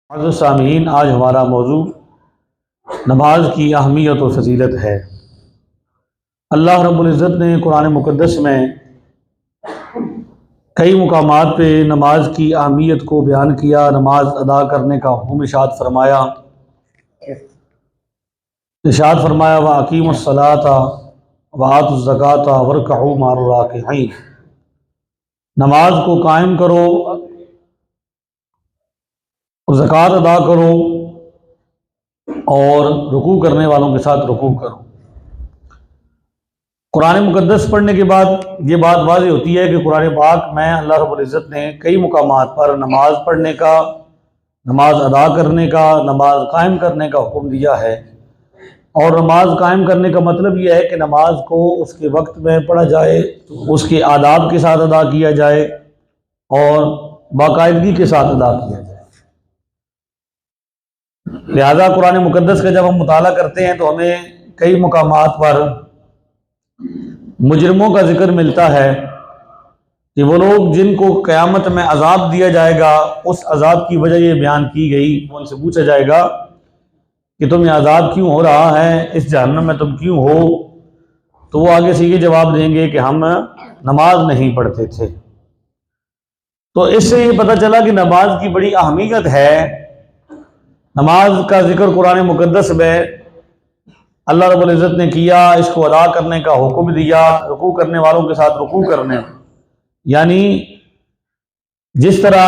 معزز سامعین، آج ہمارا موضوع نماز کی اہمیت و فضیلت ہے۔ اللہ رب العزت نے قرآن مقدس میں کئی مقامات پہ نماز کی اہمیت کو بیان کیا، نماز ادا کرنے کا حکم ارشاد فرمایا وَأَقِیمُوا الصَّلَاةَ وَآتُوا الزَّکَاةَ وَارْکَعُوا مَعَ الرَّاکِعِینَ، نماز کو قائم کرو، زکوٰۃ ادا کرو اور رکوع کرنے والوں کے ساتھ رکوع کرو۔ قرآن مقدس پڑھنے کے بعد یہ بات واضح ہوتی ہے کہ قرآن پاک میں اللہ رب العزت نے کئی مقامات پر نماز پڑھنے کا، نماز ادا کرنے کا، نماز قائم کرنے کا حکم دیا ہے۔ اور نماز قائم کرنے کا مطلب یہ ہے کہ نماز کو اس کے وقت میں پڑھا جائے، اس کے آداب کے ساتھ ادا کیا جائے اور باقاعدگی کے ساتھ ادا کیا جائے۔ لہذا قرآن مقدس کا جب ہم مطالعہ کرتے ہیں تو ہمیں کئی مقامات پر مجرموں کا ذکر ملتا ہے کہ وہ لوگ جن کو قیامت میں عذاب دیا جائے گا، اس عذاب کی وجہ یہ بیان کی گئی، ان سے پوچھا جائے گا کہ تم یہ عذاب کیوں ہو رہا ہے، اس جہنم میں تم کیوں ہو؟ تو وہ آگے سے یہ جواب دیں گے کہ ہم نماز نہیں پڑھتے تھے۔ تو اس سے یہ پتہ چلا کہ نماز کی بڑی اہمیت ہے۔ نماز کا ذکر قرآن مقدس میں اللہ رب العزت نے کیا، اس کو ادا کرنے کا حکم دیا، رکوع کرنے والوں کے ساتھ رکوع کرنے، یعنی جس طرح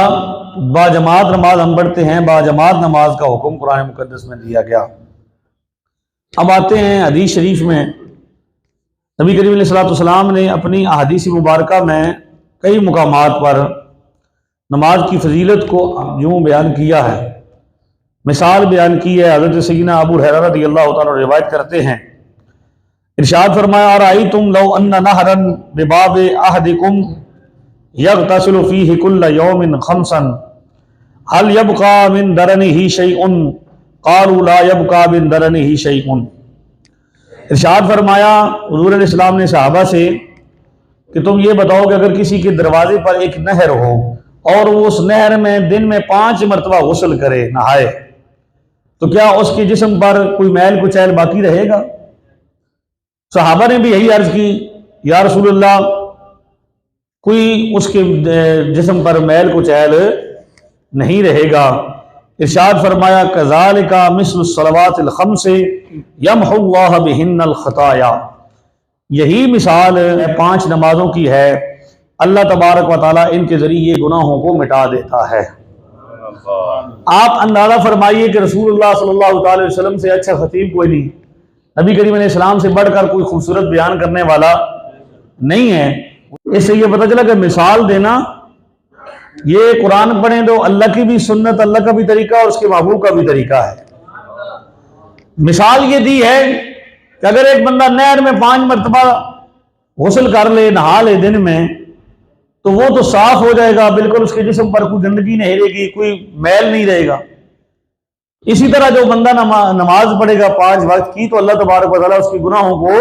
باجماعت نماز ہم پڑھتے ہیں، باجماعت نماز کا حکم قرآن مقدس میں دیا گیا۔ اب آتے ہیں حدیث شریف میں۔ نبی کریم علیہ الصلوۃ والسلام نے اپنی احادیث مبارکہ میں کئی مقامات پر نماز کی فضیلت کو یوں بیان کیا ہے، مثال بیان کی ہے۔ حضرت سیدنا ابو ہریرہ رضی اللہ تعالیٰ عنہ روایت کرتے ہیں، ارشاد فرمایا ارأیتم لو ان نہرا بباب احدکم یغتسل فیہ کل یوم خمسا هل یبقى من درنہ شیء؟ قالوا لا یبقى من درنہ شیء۔ ارشاد فرمایا حضور علیہ السلام نے صحابہ سے کہ تم یہ بتاؤ کہ اگر کسی کے دروازے پر ایک نہر ہو اور وہ اس نہر میں دن میں 5 مرتبہ غسل کرے، نہائے، تو کیا اس کے جسم پر کوئی میل کچیل باقی رہے گا؟ صحابہ نے بھی یہی عرض کی، یا رسول اللہ، کوئی اس کے جسم پر میل کچیل نہیں رہے گا۔ ارشاد فرمایا کذالک مثل الصلوات الخمس یمحو اللہ بہن الخطایا، یہی مثال 5 نمازوں کی ہے، اللہ تبارک و تعالیٰ ان کے ذریعے گناہوں کو مٹا دیتا ہے۔ آپ اندازہ فرمائیے کہ رسول اللہ صلی اللہ علیہ وسلم سے اچھا خطیب کوئی نہیں، نبی کریم علیہ السلام سے بڑھ کر کوئی خوبصورت بیان کرنے والا نہیں ہے۔ اس سے یہ پتہ چلا کہ مثال دینا، یہ قرآن پڑھیں تو اللہ کی بھی سنت، اللہ کا بھی طریقہ اور اس کے محبوب کا بھی طریقہ ہے۔ مثال یہ دی ہے کہ اگر ایک بندہ نہر میں 5 مرتبہ غسل کر لے، نہا لے دن میں، تو وہ تو صاف ہو جائے گا، بالکل اس کے جسم پر کوئی گندگی نہیں رہے گی، کوئی میل نہیں رہے گا۔ اسی طرح جو بندہ نماز پڑھے گا 5 وقت کی، تو اللہ تبارک و تعالیٰ اس کے گناہوں کو،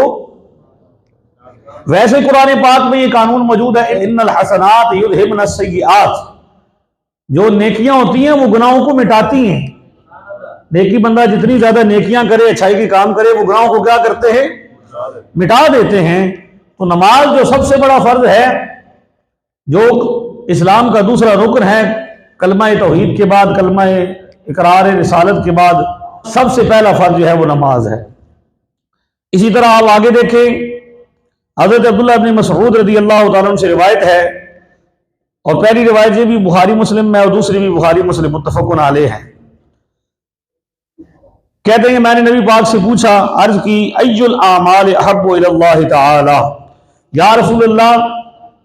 ویسے قرآن پاک میں یہ قانون موجود ہے، ان الحسنات یذہبن السیئات، جو نیکیاں ہوتی ہیں وہ گناہوں کو مٹاتی ہیں۔ نیکی بندہ جتنی زیادہ نیکیاں کرے، اچھائی کے کام کرے، وہ گناہوں کو کیا کرتے ہیں؟ مٹا دیتے ہیں۔ تو نماز جو سب سے بڑا فرض ہے، جو اسلام کا دوسرا رکن ہے، کلمہ توحید کے بعد، کلمہ اقرار رسالت کے بعد سب سے پہلا فرض جو ہے وہ نماز ہے۔ اسی طرح آپ آگے دیکھیں، حضرت عبداللہ بن مسعود رضی اللہ تعالیٰ عنہ سے روایت ہے، اور پہلی روایت یہ بھی بخاری مسلم میں اور دوسری بھی بخاری مسلم متفق علیہ ہے۔ کہتے ہیں میں نے نبی پاک سے پوچھا، عرض کی، ای الاعمال احب الی اللہ تعالی، یا رسول اللہ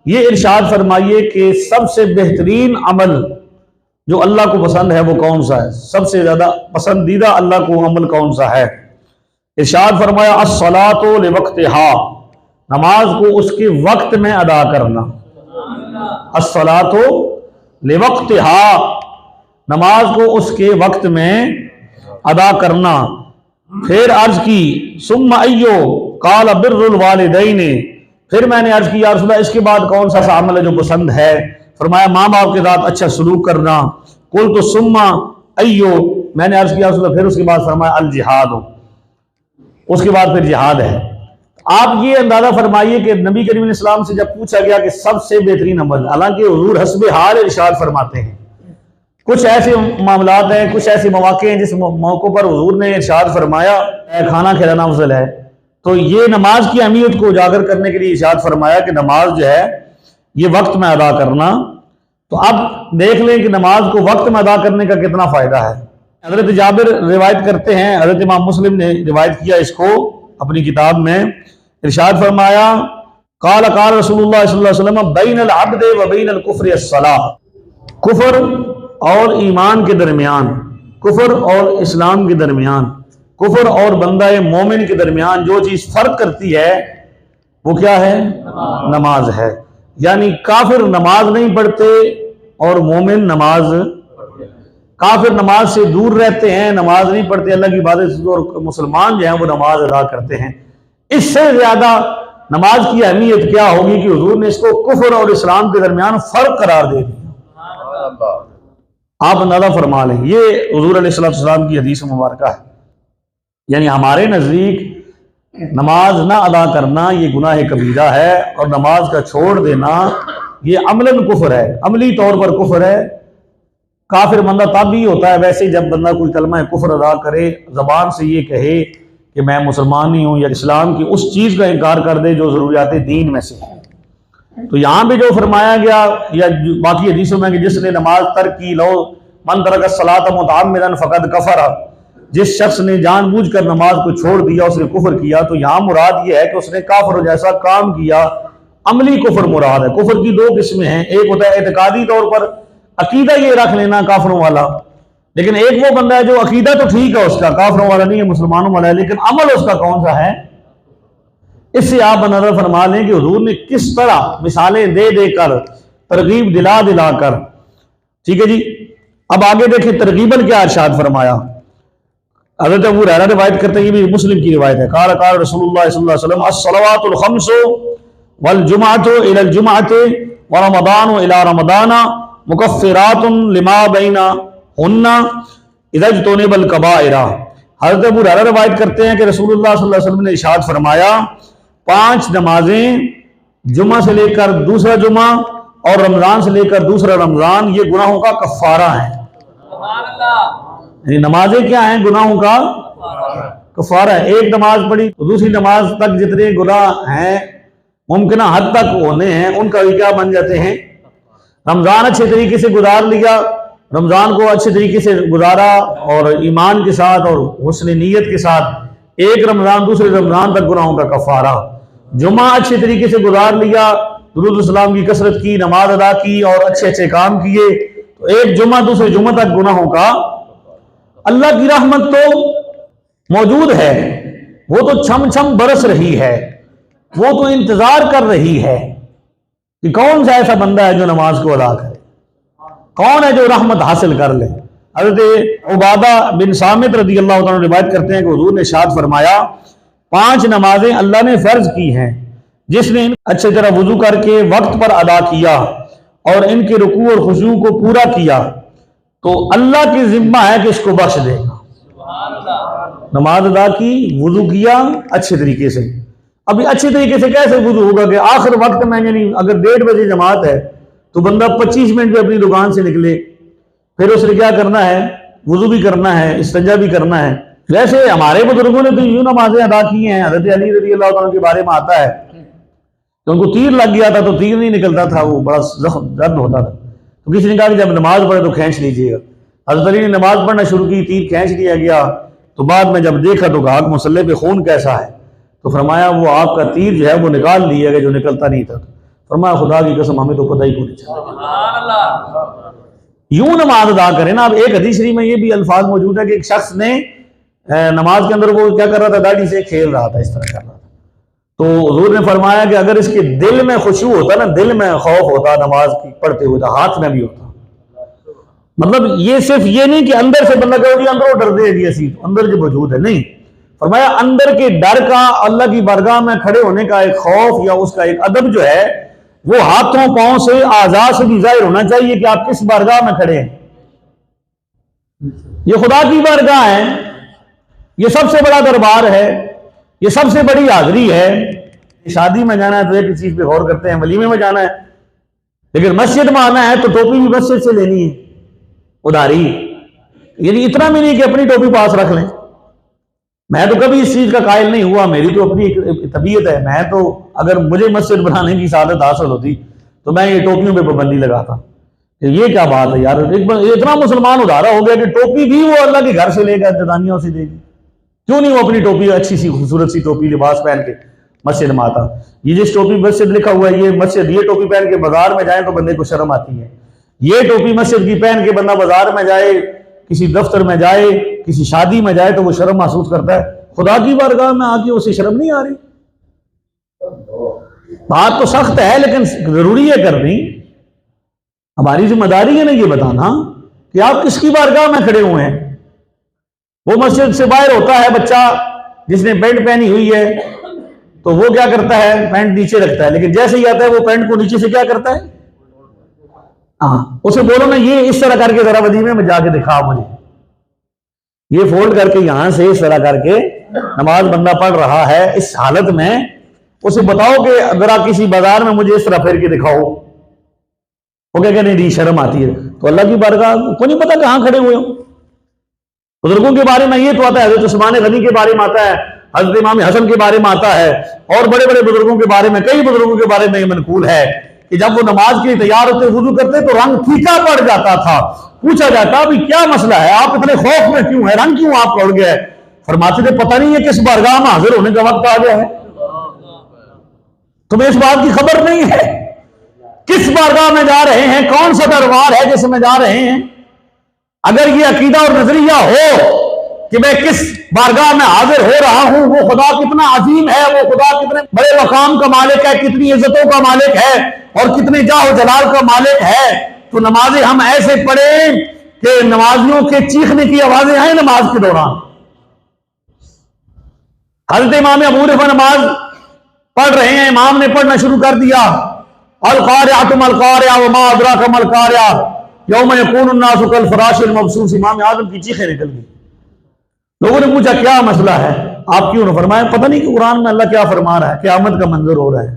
یہ ارشاد فرمائیے کہ سب سے بہترین عمل جو اللہ کو پسند ہے وہ کون سا ہے؟ سب سے زیادہ پسندیدہ اللہ کو عمل کون سا ہے؟ ارشاد فرمایا الصلاۃ لوقتہا، نماز کو اس کے وقت میں ادا کرنا۔ الصلاۃ لوقتہا، نماز کو اس کے وقت میں ادا کرنا۔ پھر عرض کی ثم ایو؟ قال بر الوالدین، پھر میں نے عرض کی یا رسول اللہ اس کے بعد کون سا عمل ہے جو پسند ہے؟ فرمایا ماں باپ کے ساتھ اچھا سلوک کرنا۔ قلت ثم؟ ایو، میں نے عرض کیا رسول اللہ، پھر اس کے بعد فرمایا الجہاد، اس کے بعد پھر جہاد ہے۔ آپ یہ اندازہ فرمائیے کہ نبی کریم علیہ السلام سے جب پوچھا گیا کہ سب سے بہترین عمل، حالانکہ حضور حسب حال ارشاد فرماتے ہیں، کچھ ایسے معاملات ہیں، کچھ ایسے مواقع ہیں جس موقع پر حضور نے ارشاد فرمایا کھانا کھلانا افضل ہے، تو یہ نماز کی اہمیت کو اجاگر کرنے کے لیے ارشاد فرمایا کہ نماز جو ہے یہ وقت میں ادا کرنا۔ تو اب دیکھ لیں کہ نماز کو وقت میں ادا کرنے کا کتنا فائدہ ہے۔ حضرت جابر روایت کرتے ہیں، حضرت امام مسلم نے روایت کیا اس کو اپنی کتاب میں، ارشاد فرمایا قال قال رسول اللہ صلی اللہ علیہ وسلم بین العبد و بین الکفر الصلاۃ، کفر اور ایمان کے درمیان، کفر اور اسلام کے درمیان، کفر اور بندہ مومن کے درمیان جو چیز فرق کرتی ہے وہ کیا ہے؟ نماز ہے۔ یعنی کافر نماز نہیں پڑھتے اور مومن نماز، کافر نماز سے دور رہتے ہیں، نماز نہیں پڑھتے اللہ کی عبادت سے، اور مسلمان جو ہیں وہ نماز ادا کرتے ہیں۔ اس سے زیادہ نماز کی اہمیت کیا ہوگی کہ حضور نے اس کو کفر اور اسلام کے درمیان فرق قرار دے دیا۔ آپ اندازہ فرما لیں، یہ حضور علیہ السلام کی حدیث مبارکہ ہے۔ یعنی ہمارے نزدیک نماز نہ ادا کرنا یہ گناہ کبیرہ ہے، اور نماز کا چھوڑ دینا یہ عملاً کفر ہے، عملی طور پر کفر ہے۔ کافر بندہ تب ہی ہوتا ہے ویسے جب بندہ کوئی کلمہ کفر ادا کرے، زبان سے یہ کہے کہ میں مسلمان نہیں ہوں، یا اسلام کی اس چیز کا انکار کر دے جو ضروریات دین میں سے ہے۔ تو یہاں پہ جو فرمایا گیا یا باقی حدیثوں میں کہ جس نے نماز ترک کی، لو من ترک الصلاۃ متعمدا فقد کفر، جس شخص نے جان بوجھ کر نماز کو چھوڑ دیا اس نے کفر کیا۔ تو یہاں مراد یہ ہے کہ اس نے کافر جیسا کام کیا، عملی کفر مراد ہے۔ کفر کی دو قسمیں ہیں، ایک ہوتا ہے اعتقادی طور پر عقیدہ یہ رکھ لینا کافروں والا، لیکن ایک وہ بندہ ہے جو عقیدہ تو ٹھیک ہے اس کا، کافروں والا نہیں ہے، مسلمانوں والا ہے، لیکن عمل اس کا کون سا ہے؟ اس سے آپ نظر فرما لیں کہ حضور نے کس طرح مثالیں دے دے کر، ترغیب دلا دلا کر، ٹھیک ہے جی۔ اب آگے دیکھیں ترغیباً کیا ارشاد فرمایا۔ حضرت ابو ہریرہ روایت کرتے ہیں، یہ بھی مسلم کی روایت ہے، قال قال رسول اللہ صلی اللہ علیہ وسلم الصلوات الخمس والجمعۃ الی الجمعۃ ورمضان الی رمضان مکفرات لما بینہن اذا اجتنب الکبائر۔ حضرت ابو ہریرہ روایت کرتے ہیں کہ رسول اللہ صلی اللہ علیہ وسلم نے ارشاد فرمایا 5 نمازیں جمعہ سے لے کر دوسرا جمعہ اور رمضان سے لے کر دوسرا رمضان یہ گناہوں کا کفارہ ہے۔ سبحان اللہ، یعنی نمازیں کیا ہیں؟ گناہوں کا کفارہ ہے۔ ایک نماز پڑھی تو دوسری نماز تک جتنے گناہ ہیں ممکنہ حد تک ہونے ہیں ان کا بھی کیا بن جاتے ہیں؟ رمضان اچھے طریقے سے گزار لیا، رمضان کو اچھے طریقے سے گزارا اور ایمان کے ساتھ اور حسن نیت کے ساتھ، ایک رمضان دوسرے رمضان تک گناہوں کا کفارہ۔ جمعہ اچھے طریقے سے گزار لیا، درود السلام کی کثرت کی، نماز ادا کی اور اچھے اچھے کام کیے، تو ایک جمعہ دوسرے جمعہ تک گناہوں کا۔ اللہ کی رحمت تو موجود ہے، وہ تو چھم چھم برس رہی ہے، وہ تو انتظار کر رہی ہے کہ کون سا ایسا بندہ ہے جو نماز کو ادا کرے، کون ہے جو رحمت حاصل کر لے۔ حضرت عبادہ بن صامت رضی اللہ عنہ روایت کرتے ہیں کہ حضور نے ارشاد فرمایا 5 نمازیں اللہ نے فرض کی ہیں، جس نے ان اچھے طرح وضو کر کے وقت پر ادا کیا اور ان کے رکوع اور خشوع کو پورا کیا تو اللہ کی ذمہ ہے کہ اس کو بخش دے گا۔ نماز ادا کی، وضو کیا اچھے طریقے سے۔ ابھی اچھے طریقے سے کیسے وضو ہوگا کہ آخر وقت میں، یعنی اگر 1:30 بجے جماعت ہے تو بندہ 25 منٹ پہ اپنی دکان سے نکلے، پھر اس نے کیا کرنا ہے؟ وضو بھی کرنا ہے، استنجا بھی کرنا ہے۔ ویسے ہمارے بزرگوں نے تو یوں نمازیں ادا کی ہیں۔ حضرت علی رضی اللہ عنہ کے بارے میں آتا ہے کہ ان کو تیر لگ گیا تھا تو تیر نہیں نکلتا تھا، وہ بڑا درد ہوتا تھا، تو کسی نے کہا کہ جب نماز پڑھے تو کھینچ لیجیے گا۔ حضرت علی نے نماز پڑھنا شروع کی، تیر کھینچ لیا گیا، تو بعد میں جب دیکھا تو کہا کہ مصلی پہ خون کیسا ہے، تو فرمایا وہ آپ کا تیر جو ہے وہ نکال لیا گیا جو نکلتا نہیں تھا۔ فرمایا خدا کی قسم ہمیں تو پتہ ہی کو نہیں چلا۔ یوں نماز ادا کریں نا۔ اب ایک حدیث شریف میں یہ بھی الفاظ موجود ہے کہ ایک شخص نے نماز کے اندر وہ کیا کر رہا تھا؟ داڑھی سے کھیل رہا تھا، اس طرح کر رہا تھا۔ تو حضور نے فرمایا کہ اگر اس کے دل میں خشوع ہوتا نا، دل میں خوف ہوتا نماز کی پڑھتے ہوئے، تو ہاتھ میں بھی ہوتا۔ مطلب یہ صرف یہ نہیں کہ اندر سے بندہ کہو جی اندروں ڈر دے جی اسی اندر جو موجود ہے، نہیں، فرمایا اندر کے ڈر کا، اللہ کی بارگاہ میں کھڑے ہونے کا ایک خوف یا اس کا ایک ادب جو ہے وہ ہاتھوں پاؤں سے، اعضاء سے بھی ظاہر ہونا چاہیے کہ آپ کس بارگاہ میں کھڑے ہیں۔ یہ خدا کی بارگاہ ہے، یہ سب سے بڑا دربار ہے، یہ سب سے بڑی حاضری ہے۔ شادی میں جانا ہے تو ایک چیز پہ غور کرتے ہیں، ولیمے میں جانا ہے، لیکن مسجد میں آنا ہے تو ٹوپی بھی مسجد سے لینی ہے ادھاری، یعنی اتنا بھی نہیں کہ اپنی ٹوپی پاس رکھ لیں۔ میں تو کبھی اس چیز کا قائل نہیں ہوا، میری تو اپنی طبیعت ہے، میں تو اگر مجھے مسجد بنانے کی سعادت حاصل ہوتی تو میں یہ ٹوپیوں پہ پابندی لگاتا۔ یہ کیا بات ہے یار، اتنا مسلمان ادھارا ہو گیا کہ ٹوپی بھی وہ اللہ کے گھر سے لے کر انتظامیہ سے دے گی، کیوں نہیں وہ اپنی ٹوپی اچھی سی خوبصورت سی ٹوپی لباس پہن کے مسجد میں آتا؟ یہ جس ٹوپی مسجد لکھا ہوا ہے یہ مسجد، یہ ٹوپی پہن کے بازار میں جائیں تو بندے کو شرم آتی ہے۔ یہ ٹوپی مسجد کی پہن کے بندہ بازار میں جائے، کسی دفتر میں جائے، کسی شادی میں جائے تو وہ شرم محسوس کرتا ہے، خدا کی بارگاہ میں آ کے اسے شرم نہیں آ رہی؟ بات تو سخت ہے لیکن ضروری ہے کرنی، ہماری ذمہ داری ہے نا یہ بتانا کہ آپ کس کی بارگاہ میں کھڑے ہوئے ہیں۔ وہ مسجد سے باہر ہوتا ہے بچہ جس نے پینٹ پہنی ہوئی ہے تو وہ کیا کرتا ہے، پینٹ نیچے رکھتا ہے، لیکن جیسے ہی آتا ہے وہ پینٹ کو نیچے سے کیا کرتا ہے، اسے بولو نا یہ اس طرح کر کے ذرا ولیمے میں جا کے دکھا مجھے، یہ فولڈ کر کے یہاں سے اس طرح کر کے نماز بندہ پڑھ رہا ہے اس حالت میں، اسے بتاؤ کہ ذرا کسی بازار میں مجھے اس طرح پھیر کے دکھاؤ، وہ کیا کہنے دی شرم آتی ہے۔ تو اللہ کی بارگاہ کو نہیں پتا کہاں کھڑے ہوئے ہوں۔ بزرگوں کے بارے میں یہ تو آتا ہے، حضرت عثمان غنی کے بارے میں آتا ہے، حضرت امام حسن کے بارے میں آتا ہے، اور بڑے بڑے بزرگوں کے بارے میں، کئی بزرگوں کے بارے میں یہ منقول ہے کہ جب وہ نماز کے لیے تیار ہوتے وضو کرتے تو رنگ پھیکا پڑ جاتا تھا، پوچھا جاتا ابھی کیا مسئلہ ہے، آپ اتنے خوف میں کیوں ہیں، رنگ کیوں آپ اڑ گئے؟ فرماتے تھے پتہ نہیں ہے کس بارگاہ میں حاضر ہونے کا وقت آ گیا ہے، تمہیں اس بات کی خبر نہیں ہے کس بارگاہ میں جا رہے ہیں، کون سا دربار ہے جس میں جا رہے ہیں؟ اگر یہ عقیدہ اور نظریہ ہو کہ میں کس بارگاہ میں حاضر ہو رہا ہوں، وہ خدا کتنا عظیم ہے، وہ خدا کتنے بڑے مقام کا مالک ہے، کتنی عزتوں کا مالک ہے اور کتنے جاہ و جلال کا مالک ہے، تو نمازیں ہم ایسے پڑھیں کہ نمازیوں کے چیخنے کی آوازیں آئیں نماز کے دوران۔ حضرت امام ابو حنیفہ نماز پڑھ رہے ہیں، امام نے پڑھنا شروع کر دیا، القارعۃ ما القارعۃ وما ادراک ما القارعۃ یوم یکون الناس کالفراش المبثوث، امام اعظم کی چیخیں نکل گئی۔ لوگوں نے پوچھا کیا مسئلہ ہے، آپ کیوں نہ فرمائیں؟ پتہ نہیں کہ قرآن میں اللہ کیا فرما رہا ہے، قیامت کا منظر ہو رہا ہے۔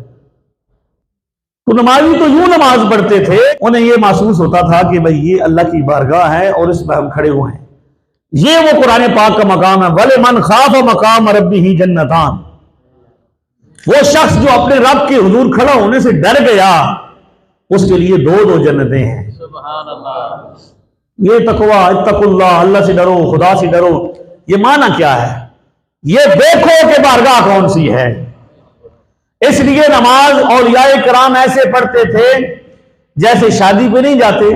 تو نمازی تو یوں نماز پڑھتے تھے، انہیں یہ محسوس ہوتا تھا کہ بھئی یہ اللہ کی بارگاہ ہے اور اس پر ہم کھڑے ہوئے ہیں، یہ وہ قرآن پاک کا مقام ہے۔ وَلِمَنْ خَافَ مَقَامَ رَبِّهِ جَنَّتَانِ، وہ شخص جو اپنے رب کے حضور کھڑا ہونے سے ڈر گیا اس کے لیے دو جنتیں ہیں۔ سبحان اللہ۔ یہ تقویٰ، اتقوا اللہ، اللہ سے ڈرو، خدا سے ڈرو، یہ معنی کیا ہے؟ یہ دیکھو کہ بارگاہ کون سی ہے۔ اس لیے نماز اولیاء کرام ایسے پڑھتے تھے جیسے شادی پہ نہیں جاتے۔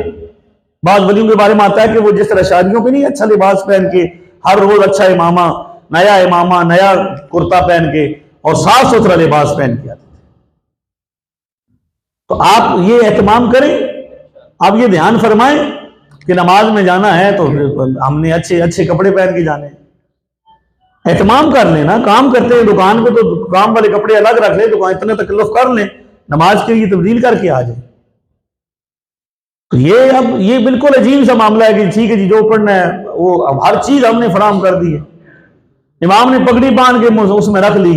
بعض ولیوں کے بارے میں آتا ہے کہ وہ جس طرح شادیوں پہ نہیں اچھا لباس پہن کے ہر روز اچھا امامہ، نیا کرتا پہن کے اور صاف ستھرا لباس پہن کے آتے تھے۔ تو آپ یہ اہتمام کریں، آپ یہ دھیان فرمائیں کہ نماز میں جانا ہے تو ہم نے اچھے کپڑے پہن کے جانے ہیں۔ اہتمام کر لیں نا، کام کرتے ہیں دکان پہ تو کام والے کپڑے الگ رکھ لیں، دکان اتنے تکلف کر لیں، نماز کے لیے تبدیل کر کے آ جائیں۔ تو یہ بالکل عجیب سا معاملہ ہے کہ ٹھیک ہے جی جو پڑھنا ہے وہ اب ہر چیز ہم نے فراہم کر دی ہے۔ امام نے پگڑی باندھ کے اس میں رکھ لی،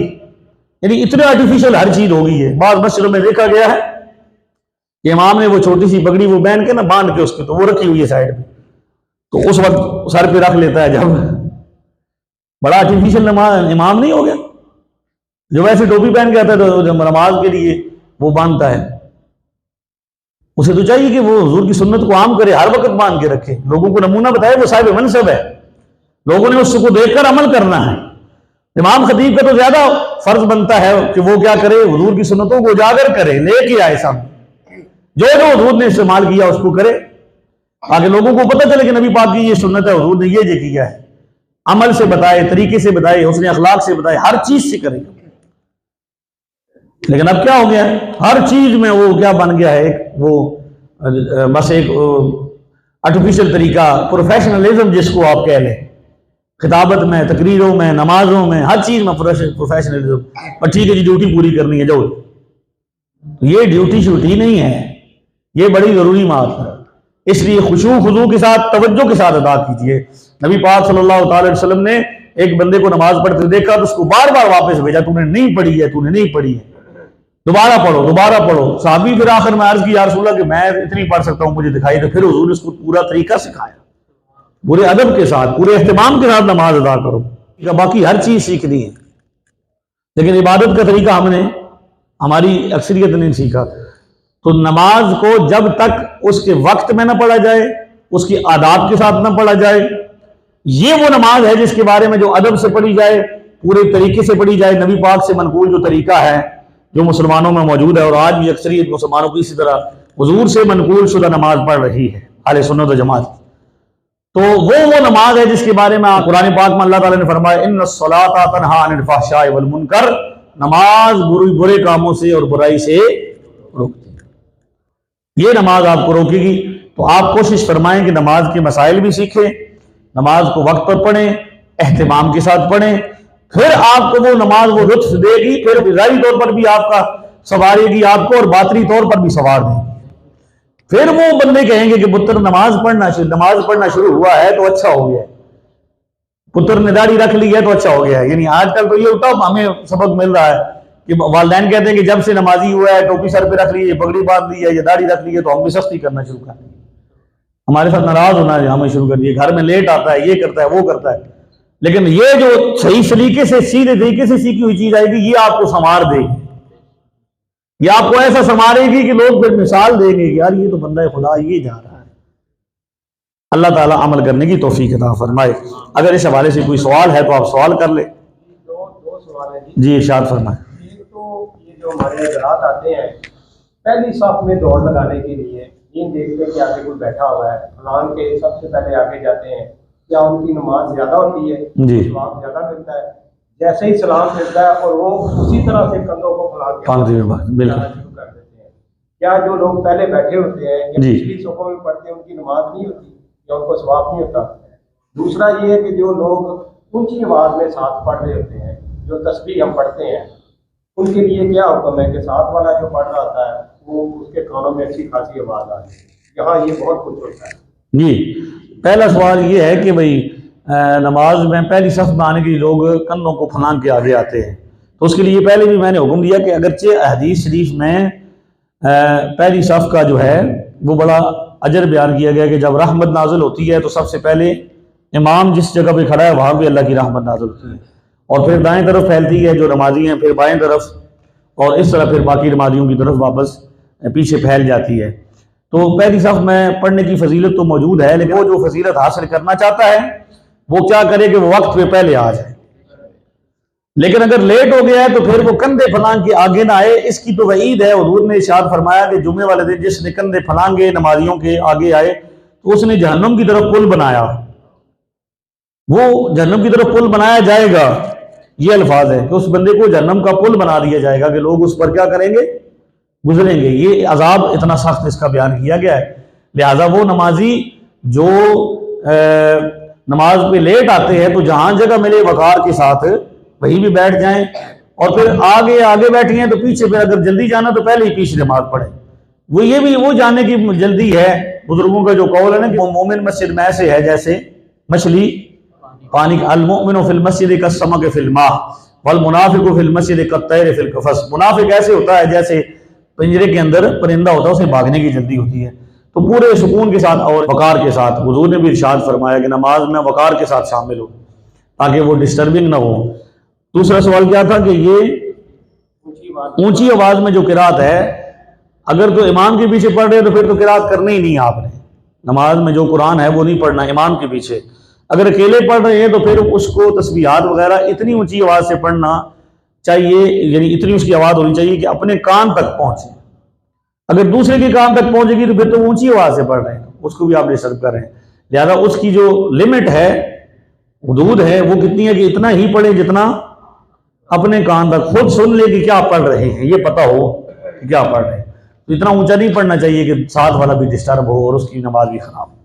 یعنی اتنے آرٹیفیشل ہر چیز ہو گئی ہے۔ بعض مسجدوں میں دیکھا گیا ہے کہ امام نے وہ چھوٹی سی پگڑی وہ پہن کے نا باندھ کے اس کے تو وہ رکھی ہوئی ہے سائڈ پہ، تو اس وقت سر پہ رکھ لیتا ہے، جب بڑا آرٹیفیشل امام نہیں ہو گیا جو ویسے ٹوپی پہن کے آتا ہے تو نماز کے لیے وہ باندھتا ہے۔ اسے تو چاہیے کہ وہ حضور کی سنت کو عام کرے، ہر وقت باندھ کے رکھے، لوگوں کو نمونہ بتائے، وہ صاحب منصب ہے، لوگوں نے اس کو دیکھ کر عمل کرنا ہے۔ امام خطیب کا تو زیادہ فرض بنتا ہے کہ وہ کیا کرے، حضور کی سنتوں کو اجاگر کرے، لے کے آئے سامنے، جو حضور نے استعمال کیا اس کو کرے، آگے لوگوں کو پتہ چلے کہ نبی پاک کی یہ سنت ہے، حضور نے یہ کیا ہے، عمل سے بتائے، طریقے سے بتائے، حسن اخلاق سے بتائے، ہر چیز سے کرے۔ لیکن اب کیا ہو گیا ہے، ہر چیز میں وہ کیا بن گیا ہے، بس ایک آرٹیفیشل طریقہ، پروفیشنلزم جس کو آپ کہہ لیں، خطابت میں، تقریروں میں، نمازوں میں، ہر چیز میں پروفیشنلزم، اور ٹھیک ہے جی ڈیوٹی پوری کرنی ہے جاؤ۔ یہ ڈیوٹی شوٹی نہیں ہے، یہ بڑی ضروری بات ہے۔ اس لیے خشوع خضوع کے ساتھ توجہ کے ساتھ ادا کیجیے۔ نبی پاک صلی اللہ تعالی علیہ وسلم نے ایک بندے کو نماز پڑھتے دیکھا تو اس کو بار بار واپس بھیجا، تو نے نہیں پڑھی ہے، تو نے نہیں پڑھی ہے، دوبارہ پڑھو دوبارہ پڑھو۔ صحابی پھر آخر میں عرض کی یا رسول اللہ کہ میں اتنی پڑھ سکتا ہوں، مجھے دکھائی دے۔ پھر حضور نے اس کو پورا طریقہ سکھایا، پورے ادب کے ساتھ پورے اہتمام کے ساتھ نماز ادا کرو۔ باقی ہر چیز سیکھنی ہے، لیکن عبادت کا طریقہ ہماری اکثریت نے نہیں سیکھا۔ تو نماز کو جب تک اس کے وقت میں نہ پڑھا جائے، اس کی آداب کے ساتھ نہ پڑھا جائے، یہ وہ نماز ہے جس کے بارے میں جو ادب سے پڑھی جائے، پورے طریقے سے پڑھی جائے، نبی پاک سے منقول جو طریقہ ہے جو مسلمانوں میں موجود ہے، اور آج بھی اکثریت مسلمانوں کی اسی طرح حضور سے منقول شدہ نماز پڑھ رہی ہے اہل سنت و جماعت۔ تو وہ نماز ہے جس کے بارے میں قرآن پاک میں اللہ تعالیٰ نے فرمایا ان الصلاۃ تنہی عن الفحشاء والمنکر، نماز برے کاموں سے اور برائی سے روکتی ہے۔ یہ نماز آپ کو روکے گی، تو آپ کوشش فرمائیں کہ نماز کے مسائل بھی سیکھیں، نماز کو وقت پر پڑھیں، اہتمام کے ساتھ پڑھیں، پھر آپ کو وہ نماز وہ لطف دے گی، پھر ظاہری طور پر بھی آپ کا سنوارے گی آپ کو، اور باطنی طور پر بھی سنوار دے گی۔ پھر وہ بندے کہیں گے کہ پتر نماز پڑھنا شروع ہوا ہے تو اچھا ہو گیا ہے، پتر نے داڑھی رکھ لی ہے تو اچھا ہو گیا ہے۔ یعنی آج کل تو یہ ہوتا ہے، ہمیں سبق مل رہا ہے کہ والدین کہتے ہیں کہ جب سے نمازی ہوا ہے، ٹوپی سر پہ رکھ لی ہے، پگڑی باندھ لی ہے، یا داڑھی رکھ لی ہے، تو ہم بھی سختی کرنا شروع کر دیں، ہمارے ساتھ ناراض ہونا ہمیں شروع کر دیے، گھر میں لیٹ آتا ہے، یہ کرتا ہے وہ کرتا ہے۔ لیکن یہ جو صحیح طریقے سے سیدھے طریقے سے سیکھی ہوئی چیز آئے گی، یہ آپ کو سنوار دے گی، یہ آپ کو ایسا سنوارے گی کہ لوگ پھر مثال دیں گے کہ یار یہ تو بندہ خدا یہ جا رہا ہے۔ اللہ تعالیٰ عمل کرنے کی توفیق عطا فرمائے۔ اگر اس حوالے سے کوئی سوال ہے تو آپ سوال کر لیں۔ دو سوال ہیں جی ارشاد فرمائیں۔ ایک تو یہ جو ہمارے حضرات آتے ہیں پہلی صف میں دوڑ لگانے کے لیے، یہ دیکھتے ہیں کہ آگے کوئی بیٹھا ہوا ہے، فلان کے سب سے پہلے آگے جاتے ہیں، کیا ان کی نماز زیادہ ہوتی ہے؟ جی ثواب زیادہ ملتا ہے؟ جیسے ہی سلام ملتا ہے اور وہ اسی طرح سے کندھوں کو پھلا کے بالکل شروع کر دیتے ہیں، کیا جو لوگ پہلے بیٹھے ہوتے ہیں یا جی پچھلی صفوں میں پڑھتے ہیں ان کی نماز نہیں ہوتی یا ان کو ثواب نہیں ہوتا؟ دوسرا یہ ہے کہ جو لوگ اونچی آواز میں ساتھ پڑھ رہے ہوتے ہیں، جو تسبیح ہم پڑھتے ہیں، ان کے لیے کیا حکم ہے کہ ساتھ والا جو پڑھ رہا ہوتا ہے وہ اس کے کانوں میں اچھی خاصی آواز آ رہی ہے؟ یہاں یہ بہت کچھ ہوتا ہے۔ جی پہلا سوال یہ ہے کہ بھئی نماز میں پہلی صف میں آنے کے لیے لوگ کندھوں کو پھلانگ کے آگے آتے ہیں، تو اس کے لیے پہلے بھی میں نے حکم دیا کہ اگرچہ حدیث شریف میں پہلی صف کا جو ہے وہ بڑا اجر بیان کیا گیا کہ جب رحمت نازل ہوتی ہے تو سب سے پہلے امام جس جگہ پہ کھڑا ہے وہاں پہ اللہ کی رحمت نازل ہوتی ہے، اور پھر دائیں طرف پھیلتی ہے جو نمازی ہیں، پھر بائیں طرف، اور اس طرح پھر باقی نمازیوں کی طرف واپس پیچھے پھیل جاتی ہے۔ تو پہلی صف میں پڑھنے کی فضیلت تو موجود ہے، لیکن وہ جو فضیلت حاصل کرنا چاہتا ہے وہ کیا کرے کہ وہ وقت پہ پہلے آ جائے۔ لیکن اگر لیٹ ہو گیا ہے تو پھر وہ کندھے پھلانگ کے آگے نہ آئے، اس کی تو وعید ہے۔ حضور نے ارشاد فرمایا کہ جمعے والے دن جس نے کندھے پھلانگے نمازیوں کے آگے آئے تو اس نے جہنم کی طرف پل بنایا، وہ جہنم کی طرف پل بنایا جائے گا، یہ الفاظ ہے کہ اس بندے کو جہنم کا پل بنا دیا جائے گا کہ لوگ اس پر کیا کریں گے، گزریں گے۔ یہ عذاب اتنا سخت اس کا بیان کیا گیا ہے۔ لہٰذا وہ نمازی جو نماز پہ لیٹ آتے ہیں تو جہاں جگہ ملے وقار کے ساتھ وہیں بھی بیٹھ جائیں، اور پھر آگے بیٹھی ہیں تو پیچھے پہ اگر جلدی جانا تو پہلے ہی پیچھے نماز پڑھیں۔ وہ یہ بھی وہ جانے کی جلدی ہے، بزرگوں کا جو قول ہے نا کہ مومن مسجد میں سے ہے جیسے مچھلی پانی کا، المؤمن فی المسجد کالسمک فی الماء والمنافق فی المسجد کالطیر فی القفص۔ منافق ایسے ہوتا ہے جیسے پنجرے کے اندر پرندہ ہوتا ہے، اسے بھاگنے کی جلدی ہوتی ہے۔ تو پورے سکون کے ساتھ اور وقار کے ساتھ حضور نے بھی ارشاد فرمایا کہ نماز میں وقار کے ساتھ شامل ہو تاکہ وہ ڈسٹربنگ نہ ہو۔ دوسرا سوال کیا تھا کہ یہ اونچی آواز میں جو قرات ہے، اگر تو امام کے پیچھے پڑھ رہے ہیں تو پھر تو قرات کرنی ہی نہیں آپ نے، نماز میں جو قرآن ہے وہ نہیں پڑھنا امام کے پیچھے۔ اگر اکیلے پڑھ رہے ہیں تو پھر اس کو تسبیحات وغیرہ اتنی اونچی آواز سے پڑھنا چاہیے، یعنی اتنی اس کی آواز ہونی چاہیے کہ اپنے کان تک پہنچے۔ اگر دوسرے کے کان تک پہنچے گی تو پھر تو اونچی آواز سے پڑھ رہے ہیں، اس کو بھی آپ ڈسٹرب کر رہے ہیں۔ لہذا اس کی جو لمٹ ہے، حدود ہے، وہ کتنی ہے کہ اتنا ہی پڑھیں جتنا اپنے کان تک خود سن لے کہ کیا پڑھ رہے ہیں، یہ پتہ ہو کہ کیا پڑھ رہے ہیں۔ تو اتنا اونچا نہیں پڑھنا چاہیے کہ ساتھ والا بھی ڈسٹرب ہو اور اس کی نماز بھی خراب ہو۔